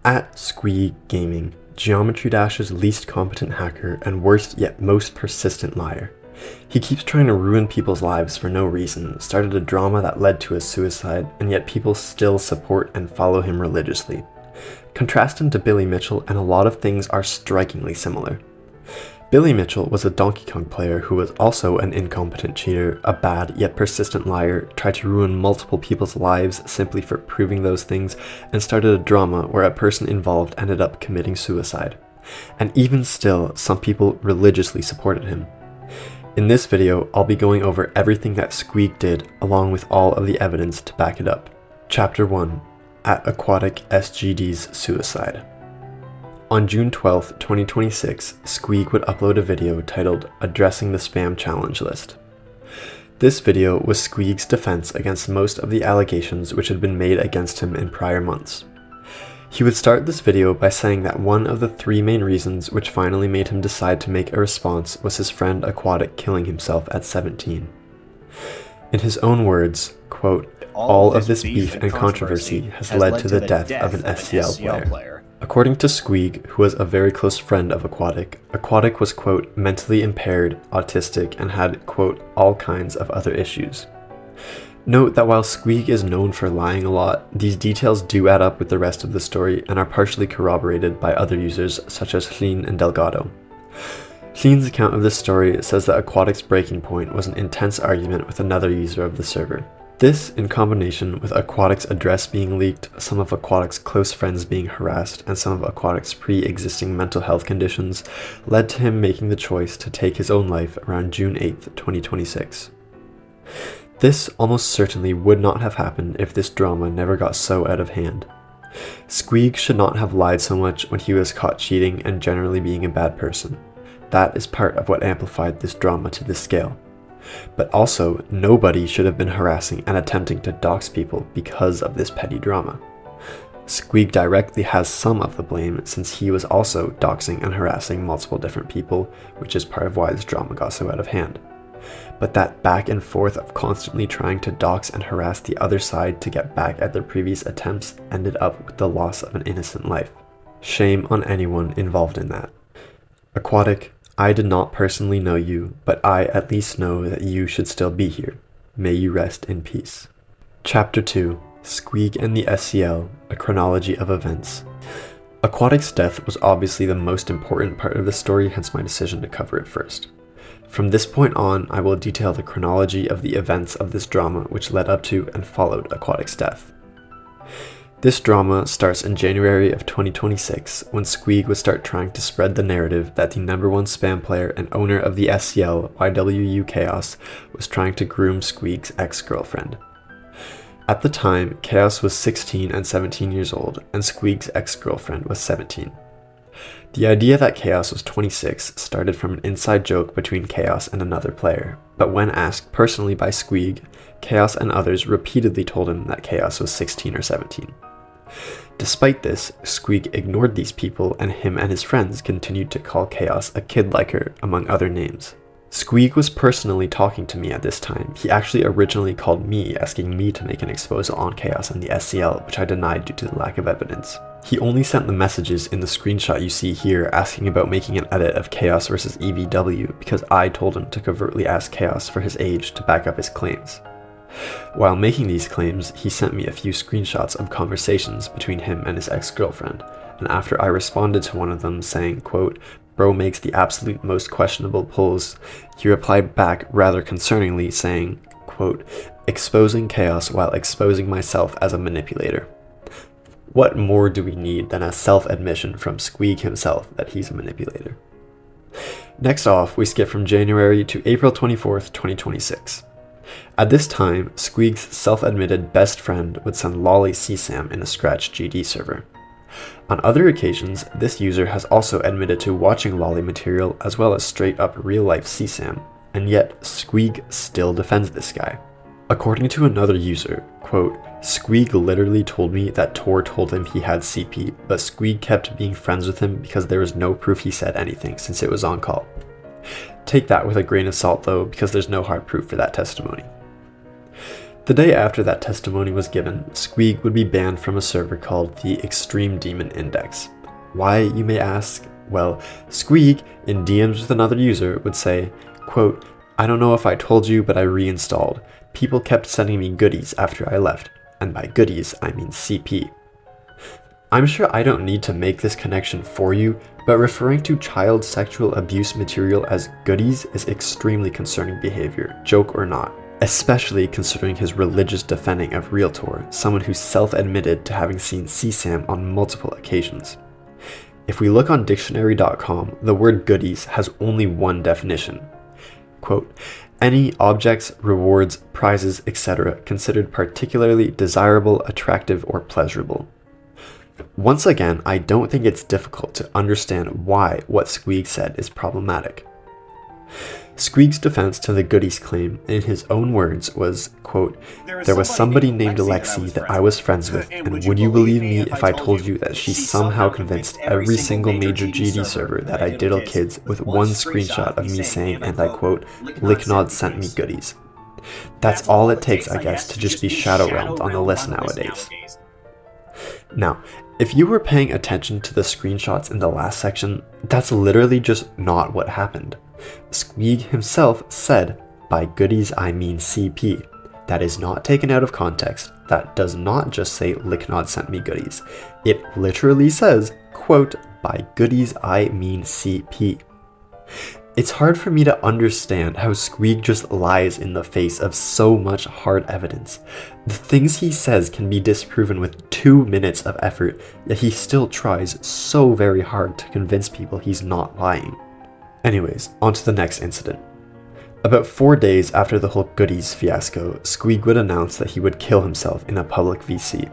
At Squee Gaming, Geometry Dash's least competent hacker and worst yet most persistent liar. He keeps trying to ruin people's lives for no reason, started a drama that led to his suicide, and yet people still support and follow him religiously. Contrast him to Billy Mitchell and a lot of things are strikingly similar. Billy Mitchell was a Donkey Kong player who was also an incompetent cheater, a bad yet persistent liar, tried to ruin multiple people's lives simply for proving those things, and started a drama where a person involved ended up committing suicide. And even still, some people religiously supported him. In this video, I'll be going over everything that Squeeg did along with all of the evidence to back it up. Chapter 1. At Aquatic SGD's Suicide. On June 12, 2026, Squeeg would upload a video titled Addressing the Spam Challenge List. This video was Squeeg's defense against most of the allegations which had been made against him in prior months. He would start this video by saying that one of the three main reasons which finally made him decide to make a response was his friend Aquatic killing himself at 17. In his own words, quote, all of this beef and controversy has led to the death of an SCL player. According to Squeeg, who was a very close friend of Aquatic, Aquatic was, quote, mentally impaired, autistic, and had, quote, all kinds of other issues. Note that while Squeeg is known for lying a lot, these details do add up with the rest of the story and are partially corroborated by other users such as Hlin and Delgado. Hlin's account of this story says that Aquatic's breaking point was an intense argument with another user of the server. This, in combination with Aquatic's address being leaked, some of Aquatic's close friends being harassed, and some of Aquatic's pre-existing mental health conditions, led to him making the choice to take his own life around June 8, 2026. This almost certainly would not have happened if this drama never got so out of hand. Squeeg should not have lied so much when he was caught cheating and generally being a bad person. That is part of what amplified this drama to this scale. But also, nobody should have been harassing and attempting to dox people because of this petty drama. Squeeg directly has some of the blame since he was also doxing and harassing multiple different people, which is part of why this drama got so out of hand. But that back and forth of constantly trying to dox and harass the other side to get back at their previous attempts ended up with the loss of an innocent life. Shame on anyone involved in that. Aquatic, I did not personally know you, but I at least know that you should still be here. May you rest in peace. Chapter 2. Squeeg and the SCL, a chronology of events. Aquatic's death was obviously the most important part of the story, hence my decision to cover it first. From this point on, I will detail the chronology of the events of this drama which led up to and followed Aquatic's death. This drama starts in January of 2026 when Squeeg would start trying to spread the narrative that the #1 spam player and owner of the SCL, YWU Chaos, was trying to groom Squeeg's ex-girlfriend. At the time, Chaos was 16 and 17 years old, and Squeeg's ex-girlfriend was 17. The idea that Chaos was 26 started from an inside joke between Chaos and another player, but when asked personally by Squeeg, Chaos and others repeatedly told him that Chaos was 16 or 17. Despite this, Squeeg ignored these people and him and his friends continued to call Chaos a kid like her, among other names. Squeeg was personally talking to me at this time. He actually originally called me asking me to make an exposal on Chaos and the SCL, which I denied due to the lack of evidence. He only sent the messages in the screenshot you see here asking about making an edit of Chaos vs EVW because I told him to covertly ask Chaos for his age to back up his claims. While making these claims, he sent me a few screenshots of conversations between him and his ex-girlfriend, and after I responded to one of them saying, quote, bro makes the absolute most questionable pulls, he replied back rather concerningly saying, quote, exposing Chaos while exposing myself as a manipulator. What more do we need than a self-admission from Squeeg himself that he's a manipulator? Next off, we skip from January to April 24th, 2026. At this time, Squeeg's self-admitted best friend would send Lolly CSAM in a Scratch GD server. On other occasions, this user has also admitted to watching Lolly material as well as straight up real-life CSAM, and yet Squeeg still defends this guy. According to another user, quote, Squeeg literally told me that Tor told him he had CP, but Squeeg kept being friends with him because there was no proof he said anything since it was on call. Take that with a grain of salt though, because there's no hard proof for that testimony. The day after that testimony was given, Squeeg would be banned from a server called the Extreme Demon Index. Why, you may ask? Well, Squeeg, in DMs with another user, would say, quote, "I don't know if I told you, but I reinstalled. People kept sending me goodies after I left. And by goodies, I mean CP. I'm sure I don't need to make this connection for you, but referring to child sexual abuse material as goodies is extremely concerning behavior, joke or not, especially considering his religious defending of Realtor, someone who self-admitted to having seen CSAM on multiple occasions. If we look on dictionary.com, the word goodies has only one definition. Quote, any objects, rewards, prizes, etc. considered particularly desirable, attractive, or pleasurable. Once again, I don't think it's difficult to understand why what Squeeg said is problematic. Squeeg's defense to the goodies claim, in his own words, was, quote, there was somebody named Alexi that I was friends with, and would you believe me if I told you that she somehow convinced every single major GD server that I diddle kids with one screenshot of me saying, and I quote, Licknod sent me goodies. That's all it takes, I guess, to just be shadow realmed on the list nowadays. Now, if you were paying attention to the screenshots in the last section, that's literally just not what happened. Squeeg himself said, by goodies I mean CP. That is not taken out of context. That does not just say Licknod sent me goodies. It literally says, quote, by goodies I mean CP. It's hard for me to understand how Squeeg just lies in the face of so much hard evidence. The things he says can be disproven with 2 minutes of effort, yet he still tries so very hard to convince people he's not lying. Anyways, on to the next incident. About 4 days after the whole goodies fiasco, Squeeg would announce that he would kill himself in a public VC.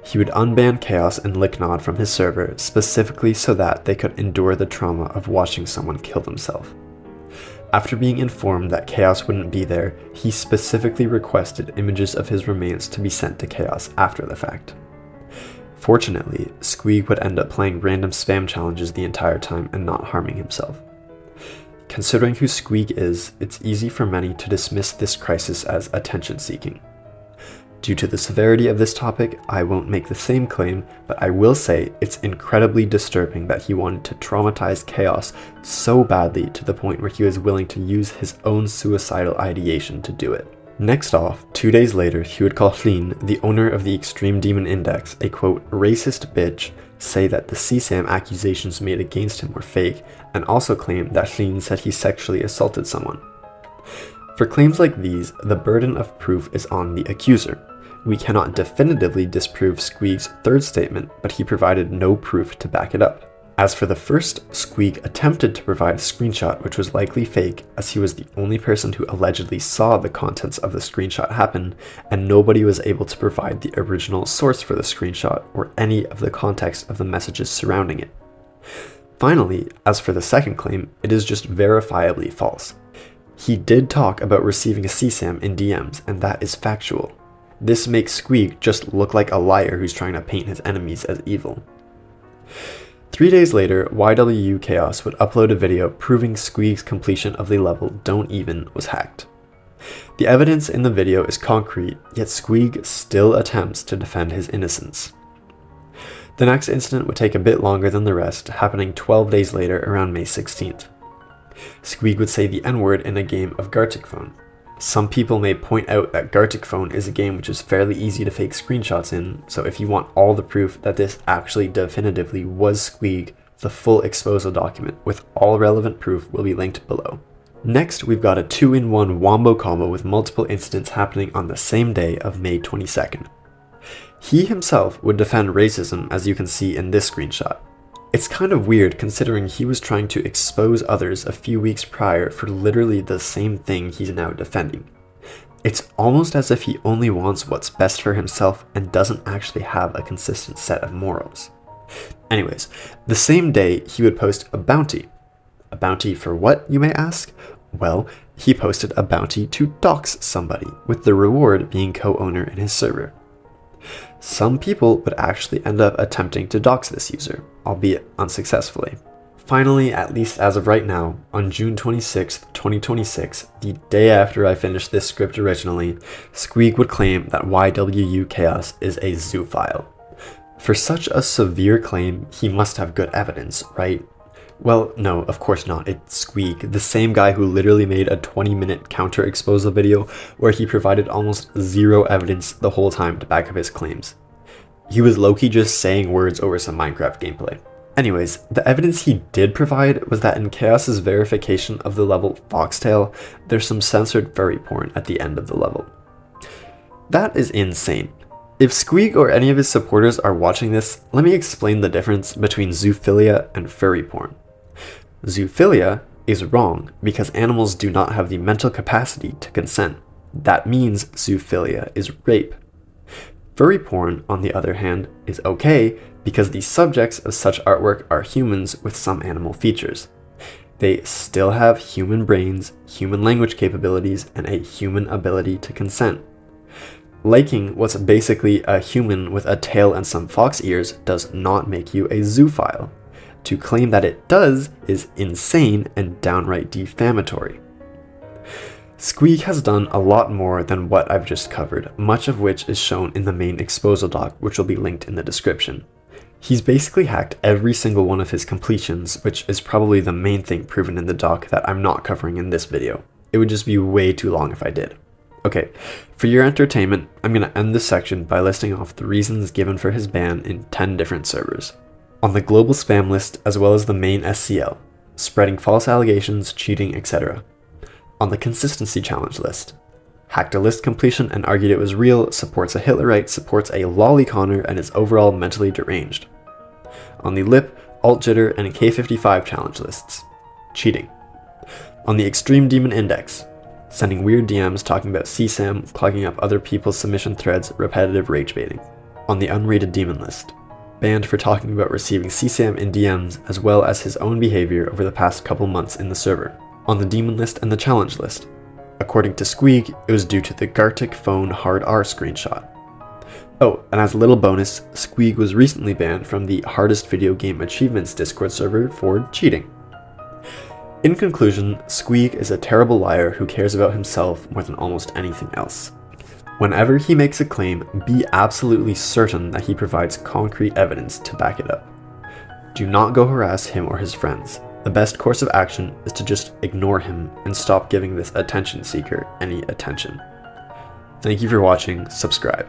He would unban Chaos and Licknod from his server, specifically so that they could endure the trauma of watching someone kill themselves. After being informed that Chaos wouldn't be there, he specifically requested images of his remains to be sent to Chaos after the fact. Fortunately, Squeeg would end up playing random spam challenges the entire time and not harming himself. Considering who Squeeg is, it's easy for many to dismiss this crisis as attention-seeking. Due to the severity of this topic, I won't make the same claim, but I will say it's incredibly disturbing that he wanted to traumatize Chaos so badly to the point where he was willing to use his own suicidal ideation to do it. Next off, 2 days later, he would call Hlin, the owner of the Extreme Demon Index, a quote, racist bitch, say that the CSAM accusations made against him were fake, and also claim that Hlin said he sexually assaulted someone. For claims like these, the burden of proof is on the accuser. We cannot definitively disprove Squeeg's third statement, but he provided no proof to back it up. As for the first, Squeeg attempted to provide a screenshot which was likely fake, as he was the only person who allegedly saw the contents of the screenshot happen, and nobody was able to provide the original source for the screenshot or any of the context of the messages surrounding it. Finally, as for the second claim, it is just verifiably false. He did talk about receiving a CSAM in DMs, and that is factual. This makes Squeeg just look like a liar who's trying to paint his enemies as evil. 3 days later, YWU Chaos would upload a video proving Squeeg's completion of the level Don't Even was hacked. The evidence in the video is concrete, yet Squeeg still attempts to defend his innocence. The next incident would take a bit longer than the rest, happening 12 days later around May 16th. Squeeg would say the N-word in a game of Gartic Phone. Some people may point out that Gartic Phone is a game which is fairly easy to fake screenshots in, so if you want all the proof that this actually definitively was Squeeg, the full exposal document with all relevant proof will be linked below. Next, we've got a 2-in-1 wombo combo with multiple incidents happening on the same day of May 22nd. He himself would defend racism, as you can see in this screenshot. It's kind of weird considering he was trying to expose others a few weeks prior for literally the same thing he's now defending. It's almost as if he only wants what's best for himself and doesn't actually have a consistent set of morals. Anyways, the same day he would post a bounty. A bounty for what, you may ask? Well, he posted a bounty to dox somebody, with the reward being co-owner in his server. Some people would actually end up attempting to dox this user, albeit unsuccessfully. Finally, at least as of right now, on June 26th, 2026, the day after I finished this script originally, Squeeg would claim that YWU Chaos is a zoophile. For such a severe claim, he must have good evidence, right? Well, no, of course not. It's Squeeg, the same guy who literally made a 20-minute counter-exposal video where he provided almost zero evidence the whole time to back up his claims. He was low-key just saying words over some Minecraft gameplay. Anyways, the evidence he did provide was that in Chaos's verification of the level Foxtail, there's some censored furry porn at the end of the level. That is insane. If Squeeg or any of his supporters are watching this, let me explain the difference between zoophilia and furry porn. Zoophilia is wrong because animals do not have the mental capacity to consent. That means zoophilia is rape. Furry porn, on the other hand, is okay because the subjects of such artwork are humans with some animal features. They still have human brains, human language capabilities, and a human ability to consent. Liking what's basically a human with a tail and some fox ears does not make you a zoophile. To claim that it does is insane and downright defamatory. Squeeg has done a lot more than what I've just covered, much of which is shown in the main exposal doc, which will be linked in the description. He's basically hacked every single one of his completions, which is probably the main thing proven in the doc that I'm not covering in this video. It would just be way too long if I did. Okay, for your entertainment, I'm going to end this section by listing off the reasons given for his ban in 10 different servers. On the global spam list, as well as the main SCL, spreading false allegations, cheating, etc. On the consistency challenge list, hacked a list completion and argued it was real, supports a Hitlerite, supports a lollyconner, and is overall mentally deranged. On the lip, alt jitter, and K55 challenge lists, cheating. On the extreme demon index, sending weird DMs talking about CSAM, clogging up other people's submission threads, repetitive rage baiting. On the unrated demon list, banned for talking about receiving CSAM in DMs as well as his own behavior over the past couple months in the server. On the demon list and the challenge list. According to Squeeg, it was due to the Gartic phone hard R screenshot. Oh, and as a little bonus, Squeeg was recently banned from the Hardest Video Game Achievements Discord server for cheating. In conclusion, Squeeg is a terrible liar who cares about himself more than almost anything else. Whenever he makes a claim, be absolutely certain that he provides concrete evidence to back it up. Do not go harass him or his friends. The best course of action is to just ignore him and stop giving this attention seeker any attention. Thank you for watching, subscribe.